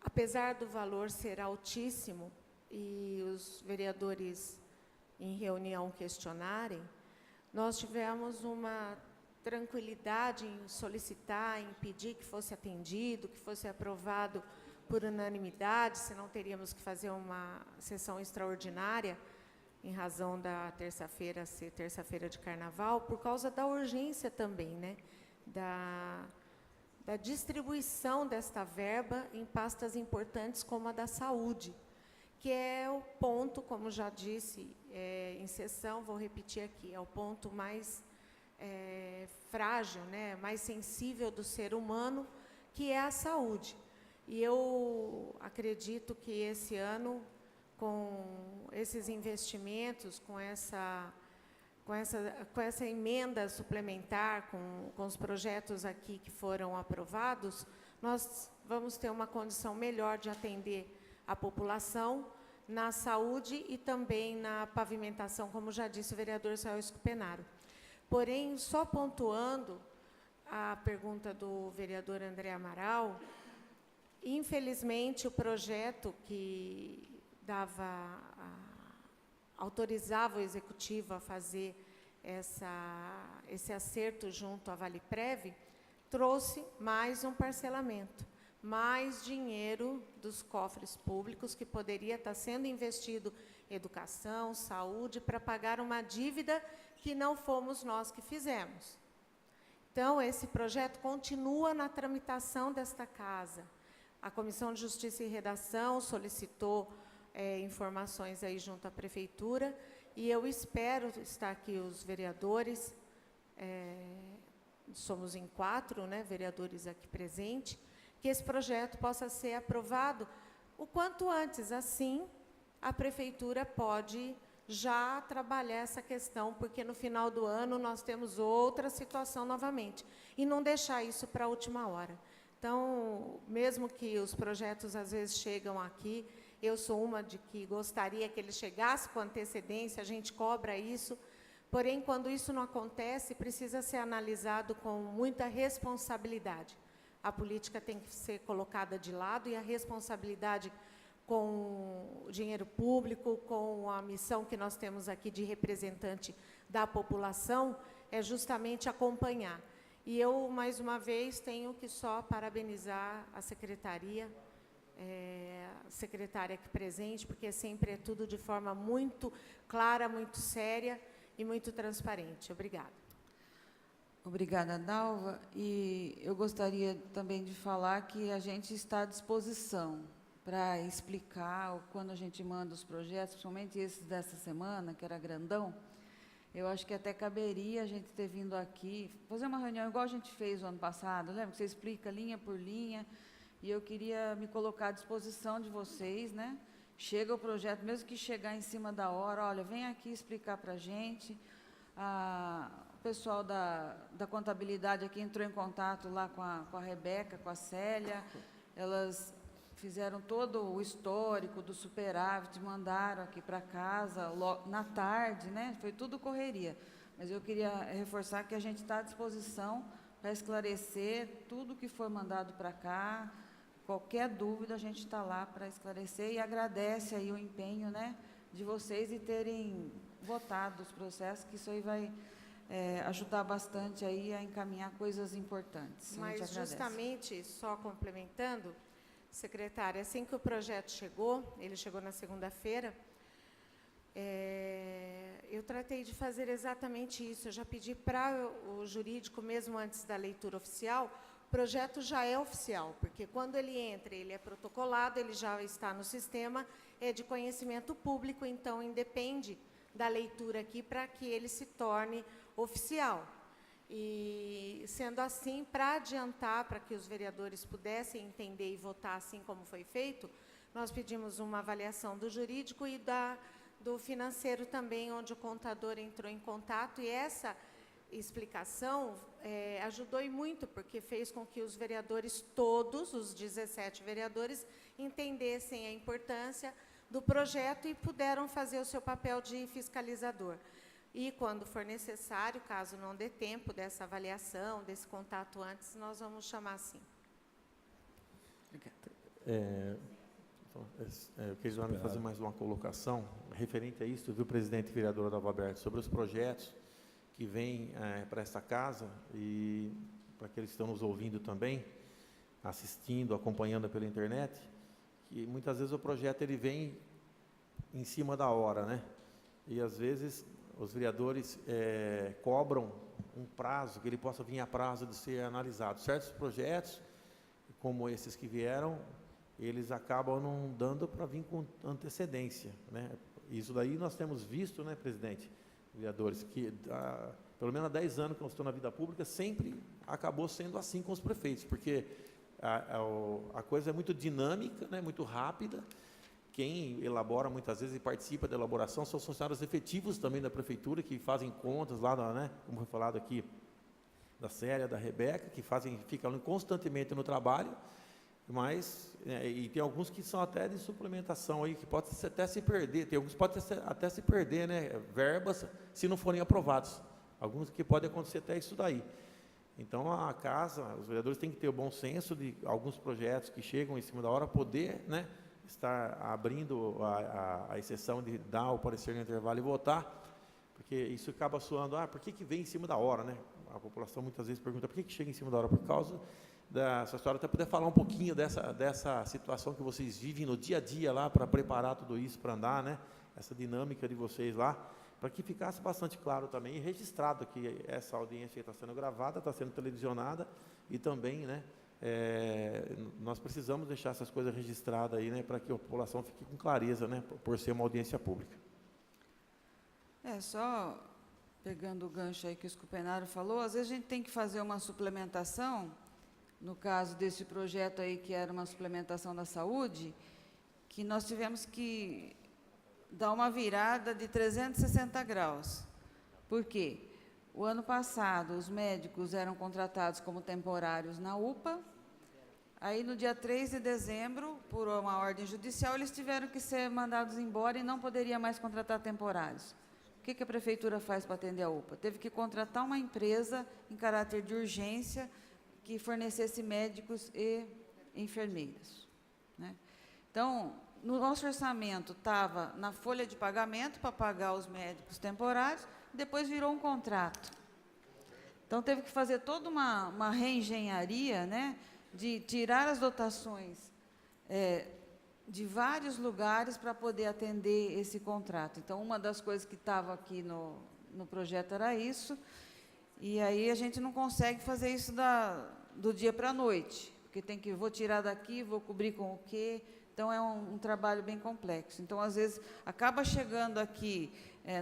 apesar do valor ser altíssimo, e os vereadores em reunião questionarem, nós tivemos uma tranquilidade em solicitar, em pedir que fosse atendido, que fosse aprovado por unanimidade, senão teríamos que fazer uma sessão extraordinária, em razão da terça-feira ser terça-feira de carnaval, por causa da urgência também, né? Da distribuição desta verba em pastas importantes como a da saúde, que é o ponto, como já disse em sessão, vou repetir aqui, é o ponto mais frágil, né? Mais sensível do ser humano, que é a saúde. E eu acredito que esse ano, com esses investimentos, com essa emenda suplementar, com os projetos aqui que foram aprovados, nós vamos ter uma condição melhor de atender a população na saúde e também na pavimentação, como já disse o vereador Rael Escupenaro. Porém, só pontuando a pergunta do vereador André Amaral, infelizmente, o projeto que autorizava o Executivo a fazer esse acerto junto à ValePrev, trouxe mais um parcelamento, mais dinheiro dos cofres públicos que poderia estar sendo investido em educação, saúde, para pagar uma dívida que não fomos nós que fizemos. Então, esse projeto continua na tramitação desta casa. A Comissão de Justiça e Redação solicitou informações aí junto à Prefeitura, e eu espero estar aqui os vereadores, somos em 4, né, vereadores aqui presentes, que esse projeto possa ser aprovado o quanto antes. Assim, a Prefeitura pode já trabalhar essa questão, porque no final do ano nós temos outra situação novamente, e não deixar isso para a última hora. Então, mesmo que os projetos às vezes chegam aqui, eu sou uma de que gostaria que ele chegasse com antecedência, a gente cobra isso, porém, quando isso não acontece, precisa ser analisado com muita responsabilidade. A política tem que ser colocada de lado, e a responsabilidade com o dinheiro público, com a missão que nós temos aqui de representante da população, é justamente acompanhar. E eu, mais uma vez, tenho que só parabenizar a secretaria, a secretária aqui presente, porque sempre é tudo de forma muito clara, muito séria e muito transparente. Obrigada. Obrigada, Dalva. E eu gostaria também de falar que a gente está à disposição para explicar, quando a gente manda os projetos, principalmente esses dessa semana, que era grandão. Eu acho que até caberia a gente ter vindo aqui, fazer uma reunião igual a gente fez o ano passado, lembra? Que você explica linha por linha, e eu queria me colocar à disposição de vocês, né? Chega o projeto, mesmo que chegar em cima da hora, olha, vem aqui explicar para a gente. O pessoal da contabilidade aqui entrou em contato lá com a Rebeca, com a Célia, elas fizeram todo o histórico do superávit, mandaram aqui para casa, na tarde, né? Foi tudo correria. Mas eu queria reforçar que a gente está à disposição para esclarecer tudo que for mandado para cá. Qualquer dúvida, a gente está lá para esclarecer, e agradece aí o empenho, né, de vocês e terem votado os processos, que isso aí vai ajudar bastante aí a encaminhar coisas importantes. Mas, justamente, só complementando, secretária, assim que o projeto chegou, ele chegou na segunda-feira, eu tratei de fazer exatamente isso. Eu já pedi para o jurídico, mesmo antes da leitura oficial, o projeto já é oficial, porque quando ele entra, ele é protocolado, ele já está no sistema, é de conhecimento público, então independe da leitura aqui para que ele se torne oficial. E, sendo assim, para adiantar, para que os vereadores pudessem entender e votar assim como foi feito, nós pedimos uma avaliação do jurídico e do financeiro também, onde o contador entrou em contato, e essa explicação ajudou e muito, porque fez com que os vereadores, todos os 17 vereadores, entendessem a importância do projeto e puderam fazer o seu papel de fiscalizador. E, quando for necessário, caso não dê tempo dessa avaliação, desse contato antes, nós vamos chamar assim. Eu queria fazer mais uma colocação referente a isso, viu, presidente e vereadora da Alberto, sobre os projetos que vêm para esta casa, e para aqueles que estão nos ouvindo também, assistindo, acompanhando pela internet, que muitas vezes o projeto ele vem em cima da hora, né? E, às vezes, os vereadores cobram um prazo, que ele possa vir a prazo de ser analisado. Certos projetos, como esses que vieram, eles acabam não dando para vir com antecedência, né? Isso daí nós temos visto, né, presidente, vereadores, que pelo menos há 10 anos que eu estou na vida pública, sempre acabou sendo assim com os prefeitos, porque a coisa é muito dinâmica, né, muito rápida. Quem elabora muitas vezes e participa da elaboração são os funcionários efetivos também da prefeitura, que fazem contas lá, né, como foi falado aqui, da Célia, da Rebeca, que ficam constantemente no trabalho, mas, e tem alguns que são até de suplementação aí, que pode até se perder, tem alguns que podem até se perder, né, verbas, se não forem aprovados. Alguns que pode acontecer até isso daí. Então, a casa, os vereadores têm que ter o bom senso de alguns projetos que chegam em cima da hora, poder, né, estar abrindo a exceção de dar o parecer no intervalo e votar, porque isso acaba soando, por que vem em cima da hora, né? A população muitas vezes pergunta, por que chega em cima da hora? Por causa dessa história, até poder falar um pouquinho dessa situação que vocês vivem no dia a dia lá, para preparar tudo isso para andar, né? Essa dinâmica de vocês lá, para que ficasse bastante claro também, e registrado que essa audiência está sendo gravada, está sendo televisionada, e também, né, nós precisamos deixar essas coisas registradas aí, né, para que a população fique com clareza, né, por ser uma audiência pública. Só pegando o gancho aí que o Scupenaro falou, às vezes a gente tem que fazer uma suplementação, no caso desse projeto aí, que era uma suplementação da saúde, que nós tivemos que dar uma virada de 360 graus. Por quê? O ano passado, os médicos eram contratados como temporários na UPA, aí no dia 3 de dezembro, por uma ordem judicial, eles tiveram que ser mandados embora e não poderia mais contratar temporários. O que a prefeitura faz para atender a UPA? Teve que contratar uma empresa em caráter de urgência que fornecesse médicos e enfermeiras, né? Então, no nosso orçamento estava na folha de pagamento para pagar os médicos temporários, depois virou um contrato. Então, teve que fazer toda uma reengenharia, né, de tirar as dotações de vários lugares para poder atender esse contrato. Então, uma das coisas que estava aqui no projeto era isso, e aí a gente não consegue fazer isso do dia para a noite, porque vou tirar daqui, vou cobrir com o quê? Então, é um trabalho bem complexo. Então, às vezes, acaba chegando aqui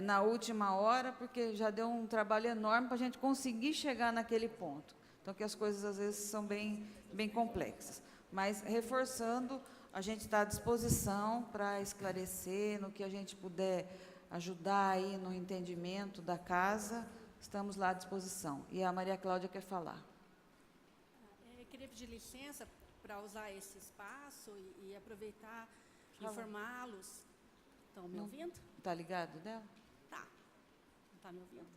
na última hora, porque já deu um trabalho enorme para a gente conseguir chegar naquele ponto. Então, que as coisas, às vezes, são bem complexas. Mas, reforçando, a gente está à disposição para esclarecer, no que a gente puder ajudar aí no entendimento da casa, estamos lá à disposição. E a Maria Cláudia quer falar. Eu queria pedir licença para usar esse espaço e aproveitar, informá-los. Estão me ouvindo? Está ligado dela? Tá. Não está me ouvindo?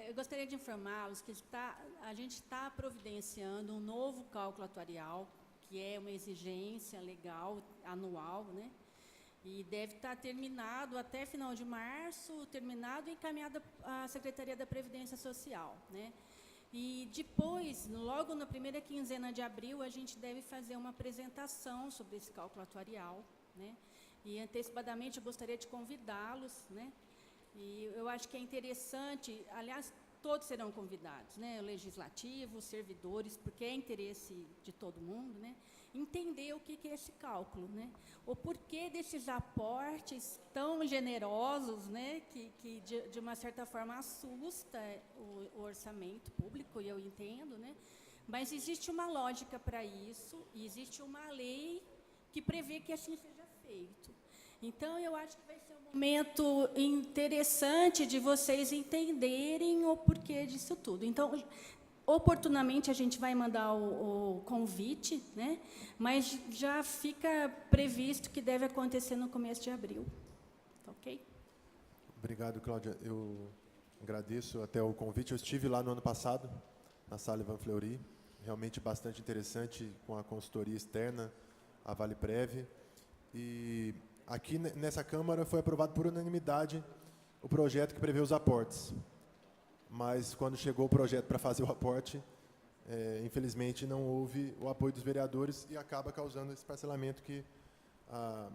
Eu gostaria de informá-los que a gente está providenciando um novo cálculo atuarial, que é uma exigência legal anual, né? E deve estar terminado até final de março, terminado e encaminhado à Secretaria da Previdência Social, né? E depois, logo na primeira quinzena de abril, a gente deve fazer uma apresentação sobre esse cálculo atuarial, né? E antecipadamente eu gostaria de convidá-los, né? E eu acho que é interessante, aliás, todos serão convidados, né? O legislativo, os servidores, porque é interesse de todo mundo, né? Entender o que é esse cálculo, né? O porquê desses aportes tão generosos, né? Que de uma certa forma assusta o orçamento público, e eu entendo, né? Mas existe uma lógica para isso, e existe uma lei que prevê que assim seja feito. Então, eu acho que vai ser um momento interessante de vocês entenderem o porquê disso tudo. Então, oportunamente, a gente vai mandar o convite, né? Mas já fica previsto que deve acontecer no começo de abril. Tá ok? Obrigado, Cláudia. Eu agradeço até o convite. Eu estive lá no ano passado, na Sala Ivan Fleury, realmente bastante interessante, com a consultoria externa, a Valeprev. E aqui nessa Câmara foi aprovado por unanimidade o projeto que prevê os aportes. Mas, quando chegou o projeto para fazer o aporte, infelizmente não houve o apoio dos vereadores e acaba causando esse parcelamento que a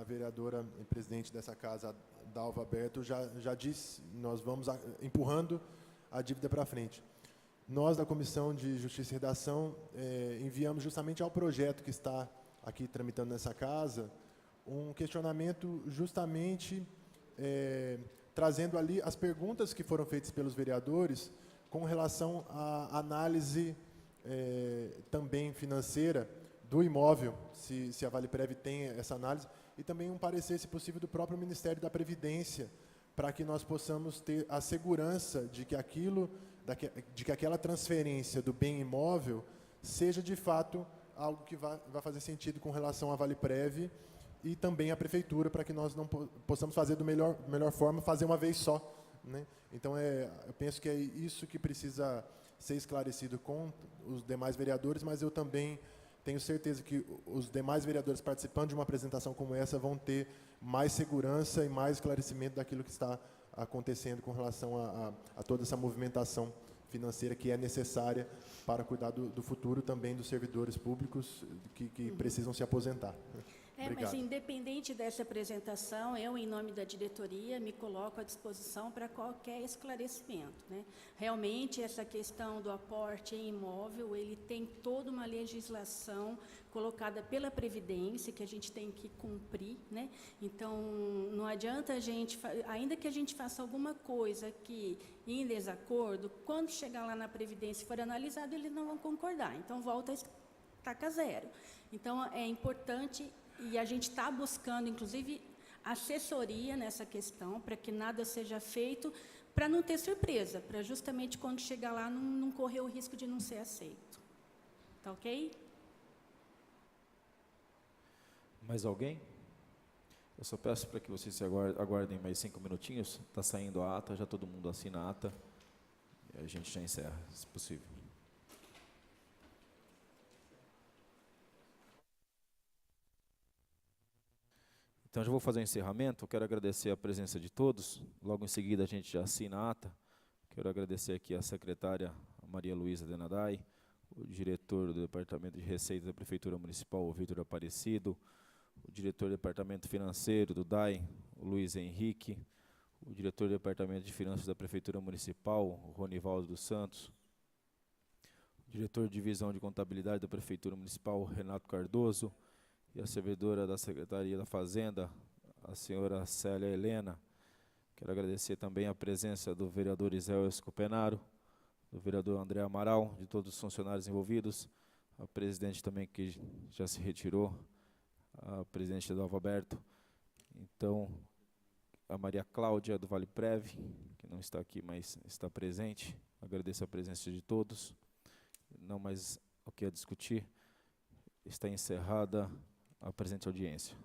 vereadora e presidente dessa casa, Dalva Berto, já disse. Nós vamos empurrando a dívida para frente. Nós, da Comissão de Justiça e Redação, enviamos justamente ao projeto que está aqui tramitando nessa casa um questionamento justamente trazendo ali as perguntas que foram feitas pelos vereadores com relação à análise também financeira do imóvel, se a Valeprev tem essa análise, e também um parecer, se possível, do próprio Ministério da Previdência, para que nós possamos ter a segurança de que aquela transferência do bem imóvel seja, de fato, algo que vai fazer sentido com relação à Valeprev e também à Prefeitura, para que nós não possamos fazer da melhor forma, fazer uma vez só, né? Então, eu penso que é isso que precisa ser esclarecido com os demais vereadores, mas eu também tenho certeza que os demais vereadores participando de uma apresentação como essa vão ter mais segurança e mais esclarecimento daquilo que está acontecendo com relação a toda essa movimentação financeira que é necessária para cuidar do futuro também dos servidores públicos que precisam se aposentar. Mas Obrigado. independente dessa apresentação, eu, em nome da diretoria, me coloco à disposição para qualquer esclarecimento, né? Realmente, essa questão do aporte em imóvel, ele tem toda uma legislação colocada pela Previdência, que a gente tem que cumprir, né? Então, não adianta a gente, ainda que a gente faça alguma coisa aqui em desacordo, quando chegar lá na Previdência e for analisado, eles não vão concordar. Então, volta a estaca zero. Então, é importante, e a gente está buscando, inclusive, assessoria nessa questão, para que nada seja feito, para não ter surpresa, para justamente quando chegar lá não correr o risco de não ser aceito. Tá ok? Mais alguém? Eu só peço para que vocês aguardem mais 5 minutinhos. Está saindo a ata, já todo mundo assina a ata. E a gente já encerra, se possível. Então, já vou fazer o encerramento. Eu quero agradecer a presença de todos. Logo em seguida, a gente já assina a ata. Quero agradecer aqui a secretária Maria Luísa Denadai, o diretor do Departamento de Receita da Prefeitura Municipal, o Vitor Aparecido, o diretor do Departamento Financeiro do DAI, o Luiz Henrique, o diretor do Departamento de Finanças da Prefeitura Municipal, o Ronivaldo dos Santos, o diretor de Divisão de Contabilidade da Prefeitura Municipal, Renato Cardoso, e a servidora da Secretaria da Fazenda, a senhora Célia Helena. Quero agradecer também a presença do vereador Isel Escopenaro, do vereador André Amaral, de todos os funcionários envolvidos, a presidente também que já se retirou, a presidente do Alvaberto, então a Maria Cláudia do Vale Prev, que não está aqui, mas está presente. Agradeço a presença de todos. Não mais o que a discutir. Está encerrada a presente audiência.